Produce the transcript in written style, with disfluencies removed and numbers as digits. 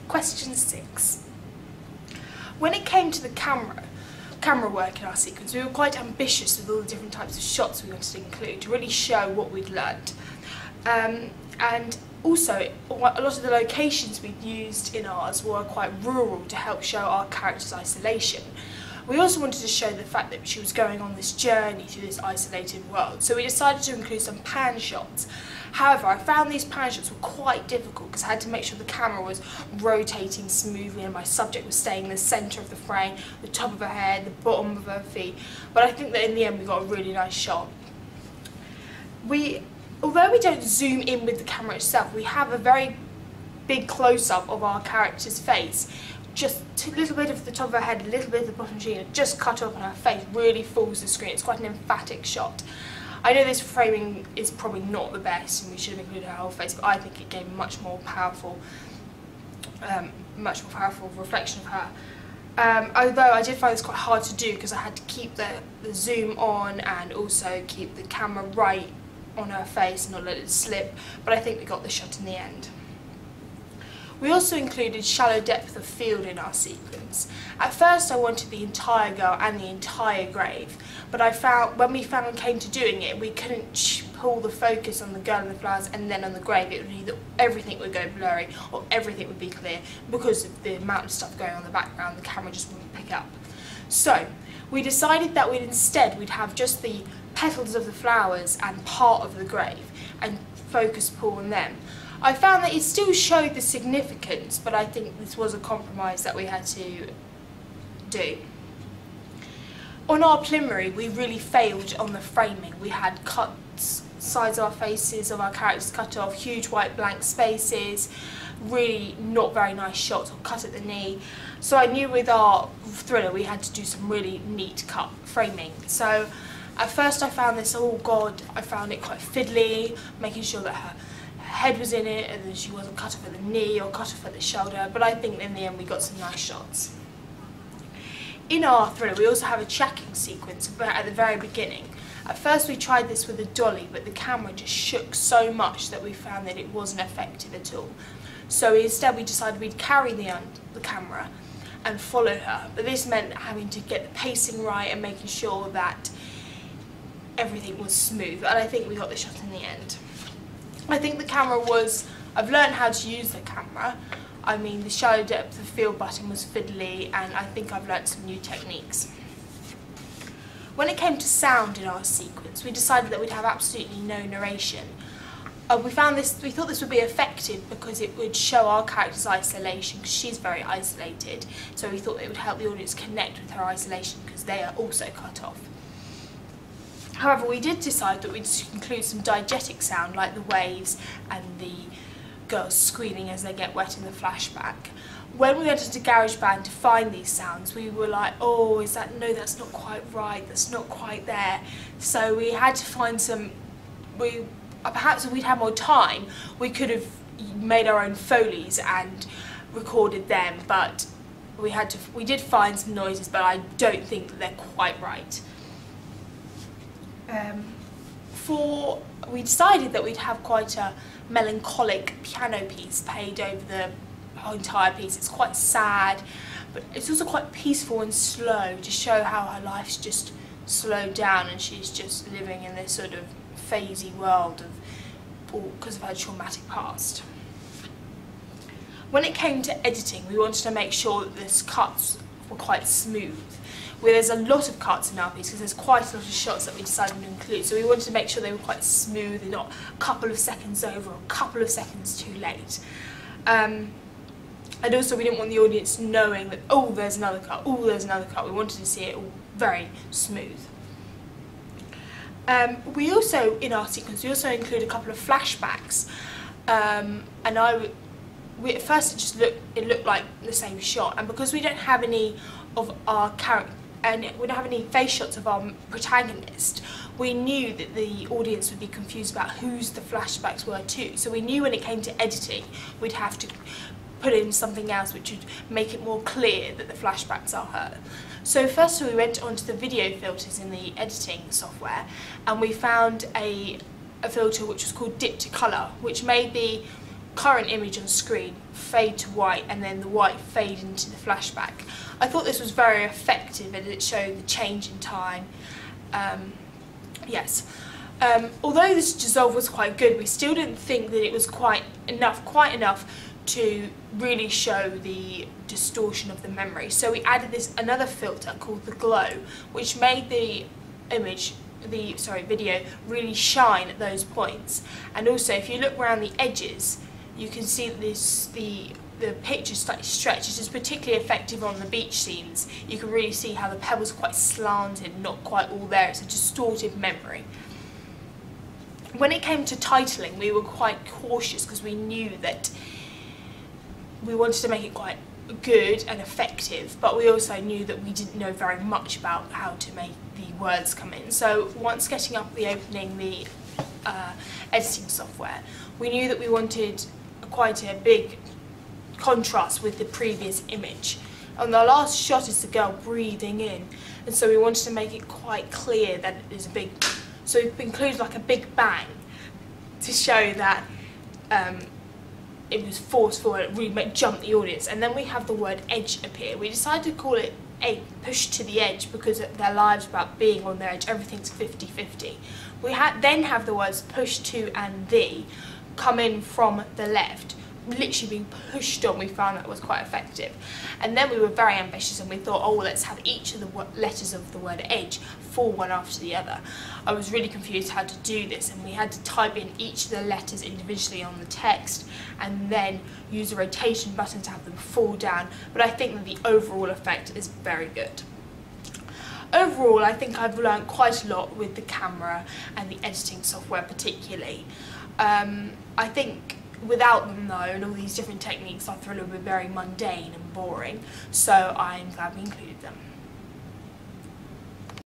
Question 6. When it came to the camera work in our sequence, we were quite ambitious with all the different types of shots we wanted to include to really show what we'd learnt. And also, a lot of the locations we'd used in ours were quite rural to help show our character's isolation. We also wanted to show the fact that she was going on this journey through this isolated world, so we decided to include some pan shots. However, I found these pan shots were quite difficult because I had to make sure the camera was rotating smoothly and my subject was staying in the centre of the frame, the top of her head, the bottom of her feet. But I think that in the end we got a really nice shot. Although we don't zoom in with the camera itself, we have a very big close-up of our character's face. Just a little bit of the top of her head, a little bit of the bottom cheek, and just cut off, and her face really fills the screen. It's quite an emphatic shot. I know this framing is probably not the best and we should have included her whole face, but I think it gave a much more powerful reflection of her. Although I did find this quite hard to do because I had to keep the zoom on and also keep the camera right on her face and not let it slip, but I think we got the shot in the end. We also included shallow depth of field in our sequence. At first I wanted the entire girl and the entire grave, but I found when we came to doing it, we couldn't pull the focus on the girl and the flowers and then on the grave. It would either everything would go blurry or everything would be clear because of the amount of stuff going on in the background. The camera just wouldn't pick up. So we decided that we'd have just the petals of the flowers and part of the grave and focus pull on them. I found that it still showed the significance, but I think this was a compromise that we had to do. On our preliminary, we really failed on the framing. We had cuts, sides of our faces, of our characters cut off, huge white blank spaces, really not very nice shots, or cut at the knee. So I knew with our thriller we had to do some really neat cut framing. So at first I found this, oh god, I found it quite fiddly, making sure that her head was in it and then she wasn't cut off at the knee or cut off at the shoulder, but I think in the end we got some nice shots. In our thriller we also have a tracking sequence at the very beginning. At first we tried this with a dolly, but the camera just shook so much that we found that it wasn't effective at all. So instead we decided we'd carry the camera and follow her, but this meant having to get the pacing right and making sure that everything was smooth, and I think we got the shot in the end. I think the camera I've learned how to use the camera. I mean, the shallow depth of field button was fiddly, and I think I've learnt some new techniques. When it came to sound in our sequence, we decided that we'd have absolutely no narration. We thought this would be effective because it would show our character's isolation, because she's very isolated, so we thought it would help the audience connect with her isolation because they are also cut off. However, we did decide that we'd include some diegetic sound like the waves and the girls squealing as they get wet in the flashback. When we went into GarageBand to find these sounds, we were like, oh, no, that's not quite right, that's not quite there. So we had to find some, perhaps if we'd had more time, we could have made our own Foleys and recorded them, but we did find some noises, but I don't think that they're quite right. We decided that we'd have quite a melancholic piano piece played over the whole entire piece. It's quite sad, but it's also quite peaceful and slow to show how her life's just slowed down and she's just living in this sort of phasey world because of her traumatic past. When it came to editing, we wanted to make sure that the cuts were quite smooth. There's a lot of cuts in our piece because there's quite a lot of shots that we decided to include, so we wanted to make sure they were quite smooth and not a couple of seconds over or a couple of seconds too late. And also we didn't want the audience knowing that, oh, there's another cut, oh, there's another cut. We wanted to see it all very smooth. We also, in our sequence, we also include a couple of flashbacks, and at first it looked like the same shot, and because we don't have any of our character, and we don't have any face shots of our protagonist, we knew that the audience would be confused about whose the flashbacks were to. So we knew when it came to editing, we'd have to put in something else which would make it more clear that the flashbacks are her. So first we went onto the video filters in the editing software, and we found a filter which was called Dip to Colour, which made the current image on screen fade to white and then the white fade into the flashback. I thought this was very effective and it showed the change in time. Although this dissolve was quite good, we still didn't think that it was quite enough to really show the distortion of the memory. So we added another filter called the glow, which made the video really shine at those points. And also, if you look around the edges, you can see that the picture slightly stretched. This is particularly effective on the beach scenes. You can really see how the pebbles are quite slanted, not quite all there. It's a distorted memory. When it came to titling, we were quite cautious because we knew that we wanted to make it quite good and effective, but we also knew that we didn't know very much about how to make the words come in. So once getting up the opening, the editing software, we knew that we wanted quite a big contrast with the previous image. And the last shot is the girl breathing in, and so we wanted to make it quite clear that it is a big, so we included like a big bang to show that it was forceful and it really jumped the audience. And then we have the word edge appear. We decided to call it push to the edge because their lives about being on their edge, everything's 50-50. We then have the words push to and the come in from the left, literally being pushed on. We found that was quite effective. And then we were very ambitious and we thought, oh, let's have each of the letters of the word edge fall one after the other. I was really confused how to do this, and we had to type in each of the letters individually on the text and then use a rotation button to have them fall down. But I think that the overall effect is very good. Overall, I think I've learned quite a lot with the camera and the editing software particularly. I think without them though, and all these different techniques, our thriller would be very mundane and boring, so I'm glad we included them.